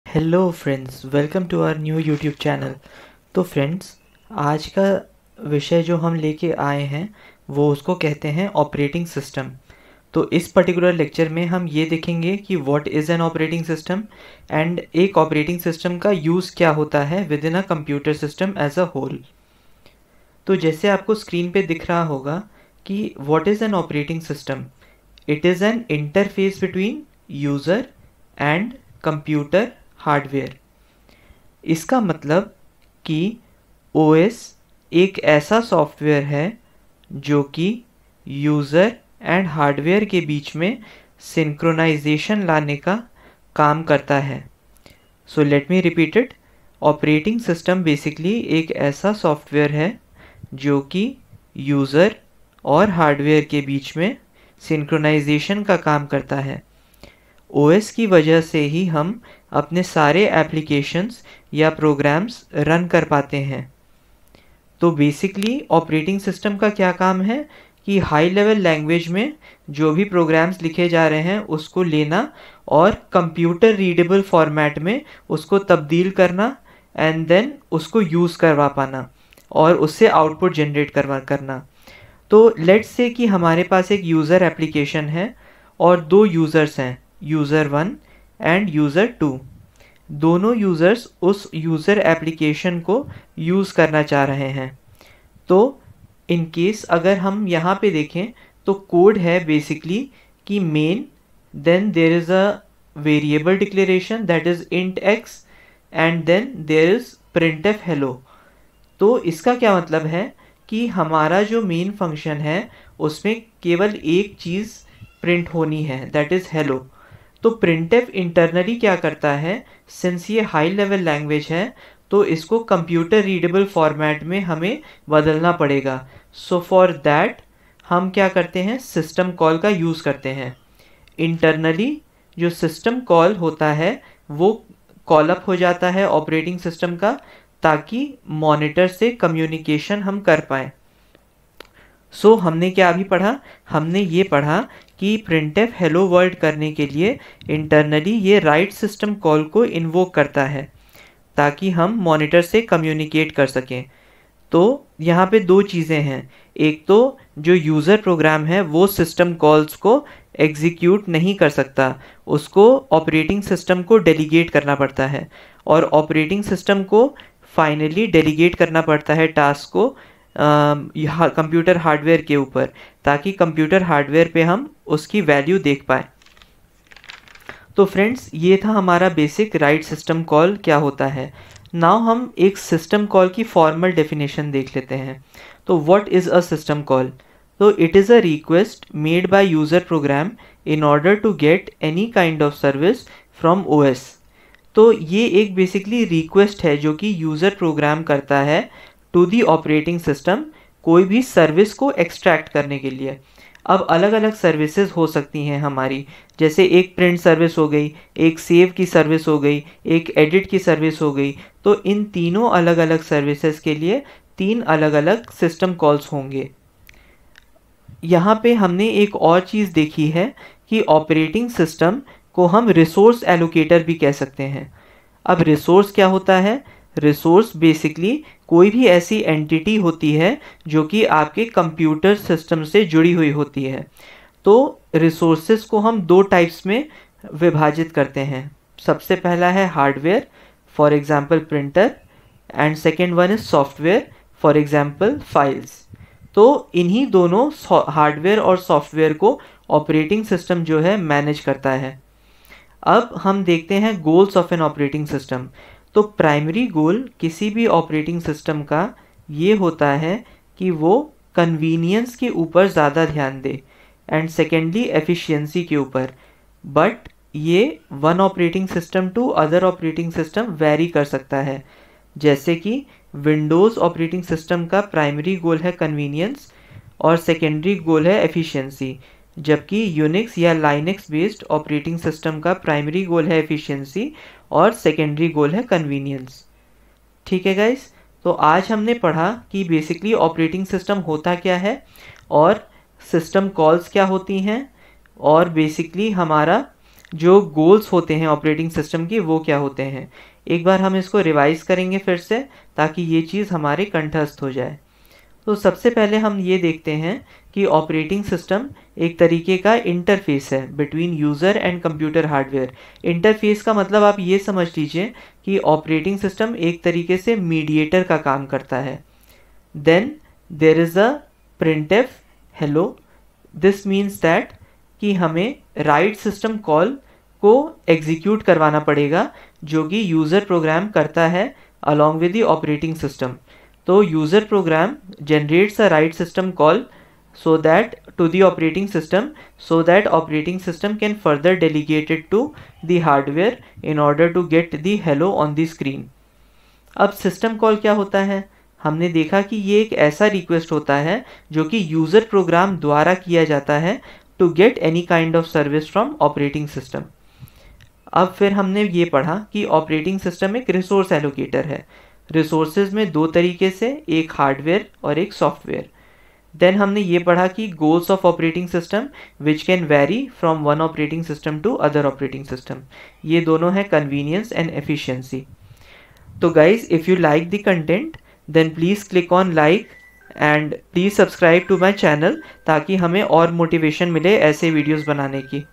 Hello friends, welcome to our new YouTube channel. तो friends, आज का विषय जो हम लेके आए हैं वो उसको कहते हैं ऑपरेटिंग सिस्टम। तो इस पर्टिकुलर लेक्चर में हम ये देखेंगे कि what is an operating system and एक ऑपरेटिंग सिस्टम का यूज़ क्या होता है within a computer system as a whole. तो जैसे आपको स्क्रीन पे दिख रहा होगा कि what is an operating system, it is an interface between user and computer hardware. इसका मतलब कि ओएस एक ऐसा सॉफ्टवेयर है जो कि यूज़र एंड हार्डवेयर के बीच में सिंक्रोनाइजेशन लाने का काम करता है। So let me repeat it. Operating system basically एक ऐसा सॉफ्टवेयर है जो कि यूज़र और हार्डवेयर के बीच में सिंक्रोनाइजेशन का काम करता है। ओएस की वजह से ही हम अपने सारे एप्लीकेशंस या प्रोग्राम्स रन कर पाते हैं। तो बेसिकली ऑपरेटिंग सिस्टम का क्या काम है कि हाई लेवल लैंग्वेज में जो भी प्रोग्राम्स लिखे जा रहे हैं उसको लेना और कंप्यूटर रीडेबल फॉर्मेट में उसको तब्दील करना एंड देन उसको यूज़ करवा पाना और उससे आउटपुट जनरेट करना। तो लेट्स से कि हमारे पास एक यूज़र एप्लीकेशन है और दो यूज़र्स हैं, यूज़र 1 एंड यूज़र 2। दोनों यूज़र्स उस यूज़र एप्लीकेशन को यूज़ करना चाह रहे हैं। तो इन केस अगर हम यहाँ पे देखें तो कोड है बेसिकली कि main, then there is a variable declaration that is int x and then there is printf hello. तो इसका क्या मतलब है कि हमारा जो मेन फंक्शन है उसमें केवल एक चीज़ प्रिंट होनी है, दैट इज़ हेलो। तो printf इंटरनली क्या करता है, सिंस ये हाई लेवल लैंग्वेज है तो इसको कंप्यूटर रीडेबल फॉर्मेट में हमें बदलना पड़ेगा। सो फॉर दैट हम क्या करते हैं, सिस्टम कॉल का यूज़ करते हैं। इंटरनली जो सिस्टम कॉल होता है वो कॉल अप हो जाता है ऑपरेटिंग सिस्टम का, ताकि मॉनिटर से कम्युनिकेशन हम कर पाएँ। सो हमने क्या अभी पढ़ा, हमने ये पढ़ा कि printf हेलो वर्ल्ड करने के लिए इंटरनली ये राइट सिस्टम कॉल को इन्वोक करता है ताकि हम मॉनिटर से कम्युनिकेट कर सकें। तो यहाँ पे दो चीज़ें हैं, एक तो जो यूज़र प्रोग्राम है वो सिस्टम कॉल्स को एग्जीक्यूट नहीं कर सकता, उसको ऑपरेटिंग सिस्टम को डेलीगेट करना पड़ता है और ऑपरेटिंग सिस्टम को फाइनली डेलीगेट करना पड़ता है टास्क को कंप्यूटर हार्डवेयर के ऊपर, ताकि कंप्यूटर हार्डवेयर पे हम उसकी वैल्यू देख पाए। तो फ्रेंड्स, ये था हमारा बेसिक राइट सिस्टम कॉल क्या होता है। नाउ हम एक सिस्टम कॉल की फॉर्मल डेफिनेशन देख लेते हैं। तो what is a system call? तो it is a request made by user program in order to get any kind of service from OS. तो ये एक बेसिकली रिक्वेस्ट है जो कि यूज़र प्रोग्राम करता है टू दी ऑपरेटिंग सिस्टम कोई भी सर्विस को एक्सट्रैक्ट करने के लिए। अब अलग अलग सर्विसेज हो सकती हैं हमारी, जैसे एक प्रिंट सर्विस हो गई, एक सेव की सर्विस हो गई, एक एडिट की सर्विस हो गई। तो इन तीनों अलग अलग सर्विसेज के लिए तीन अलग अलग सिस्टम कॉल्स होंगे। यहाँ पे हमने एक और चीज़ देखी है कि ऑपरेटिंग सिस्टम को हम रिसोर्स एलोकेटर भी कह सकते हैं। अब रिसोर्स क्या होता है? रिसोर्स बेसिकली कोई भी ऐसी एंटिटी होती है जो कि आपके कंप्यूटर सिस्टम से जुड़ी हुई होती है। तो रिसोर्सेज को हम दो टाइप्स में विभाजित करते हैं। सबसे पहला है hardware, for example printer, and second one is software, for example files. तो इन्हीं दोनों हार्डवेयर और सॉफ्टवेयर को ऑपरेटिंग सिस्टम जो है मैनेज करता है। अब हम देखते हैं goals of N operating system. तो प्राइमरी गोल किसी भी ऑपरेटिंग सिस्टम का ये होता है कि वो कन्वीनियंस के ऊपर ज़्यादा ध्यान दे एंड सेकेंडली एफिशिएंसी के ऊपर। बट ये one operating system to other operating system vary कर सकता है। जैसे कि विंडोज़ ऑपरेटिंग सिस्टम का प्राइमरी गोल है कन्वीनियंस और सेकेंडरी गोल है एफिशिएंसी, जबकि यूनिक्स या लाइनक्स बेस्ड ऑपरेटिंग सिस्टम का प्राइमरी गोल है एफिशिएंसी और सेकेंडरी गोल है कन्वीनियंस। ठीक है गाइस, तो आज हमने पढ़ा कि बेसिकली ऑपरेटिंग सिस्टम होता क्या है और सिस्टम कॉल्स क्या होती हैं और बेसिकली हमारा जो गोल्स होते हैं ऑपरेटिंग सिस्टम की वो क्या होते हैं। एक बार हम इसको रिवाइज करेंगे फिर से, ताकि ये चीज़ हमारे कंठस्थ हो जाए। तो सबसे पहले हम ये देखते हैं कि ऑपरेटिंग सिस्टम एक तरीके का इंटरफेस है between user and computer hardware. Interface का मतलब आप ये समझ लीजिए कि ऑपरेटिंग सिस्टम एक तरीके से मीडिएटर का काम करता है। Then there is a printf hello. This means that कि हमें राइट सिस्टम कॉल को एग्जीक्यूट करवाना पड़ेगा, जो कि यूज़र प्रोग्राम करता है along with the operating system. तो user program generates a write system call so that to the operating system, so that operating system can further delegate it to the hardware in order to get the hello on the screen। अब system call क्या होता है, हमने देखा कि ये एक ऐसा रिक्वेस्ट होता है जो कि यूज़र प्रोग्राम द्वारा किया जाता है to get any kind of service from operating system. अब फिर हमने ये पढ़ा कि ऑपरेटिंग सिस्टम एक रिसोर्स एलोकेटर है। रिसोर्सेज में दो तरीके से, एक हार्डवेयर और एक सॉफ्टवेयर। देन हमने ये पढ़ा कि goals of operating system which can vary from one operating system to other operating system. ये दोनों हैं कन्वीनियंस एंड एफिशिएंसी। तो guys, if you like the content then please click on like and please subscribe to my channel, ताकि हमें और motivation मिले ऐसे videos बनाने की।